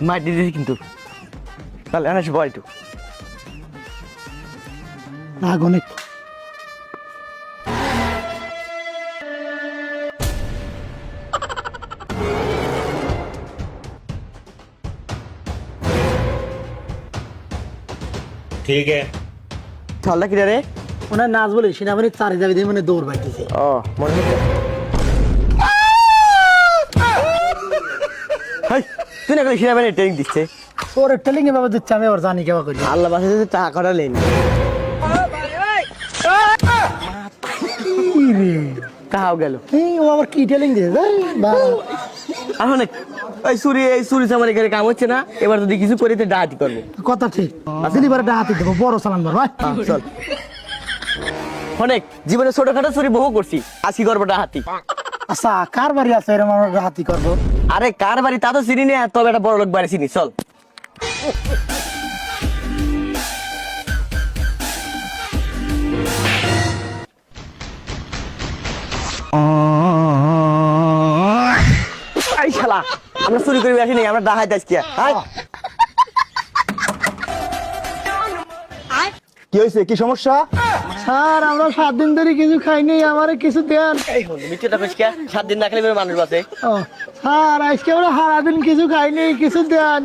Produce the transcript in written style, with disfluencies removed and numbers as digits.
মাটি দিয়েছি কিন্তু তাহলে আনাস বয় একটু না গণিত ठीक है চলটা কি রে ওনার নাচ বলে সেনাবাহিনীর চারি যাবি দিয়ে মানে দৌড় বাড়তেছে ও মনে হচ্ছে তুই না সিনেমা ট্রেনিং দিচ্ছে তোর টেলিং এ বাবা দিচ্ছে আমি আবার জানি কেবা করি আল্লাহ বাসে টাকা কটা লেন কাহাও গেল এই ও আবার কি টেলিং দিয়েছে এখন এই চুরি আমার এখানে কাম হচ্ছে না এবার যদি কিছু করি তো ডাহাতি করবো কথা ঠিক দিলি বারে ডাহাতি দেবো বড় চালান বার ভাই চল অনেক জীবনে ছোটখাটো চুরি বহু করছি আসি করবো ডাহাতি আচ্ছা কার বাড়ি আছে এরকম আমরা ডাহাতি করবো আরে কার বাড়ি তা তো চিনি না তবে একটা বড় লোক বাড়ি চিনি চল এই শালা আমরা চুরি করে আসিনি আমরা ডাহাই আজকে কি হয়েছে কি সমস্যা? স্যার আমরা 7 দিন ধরে কিছু খাইনি আমারে কিছু দেন এই হল মিথ্যাটা কইছিস 7 দিন না খেলে মানুষ বাঁচে ও স্যার আজকে আমরা সারাদিন কিছু খাইনি কিছু দেন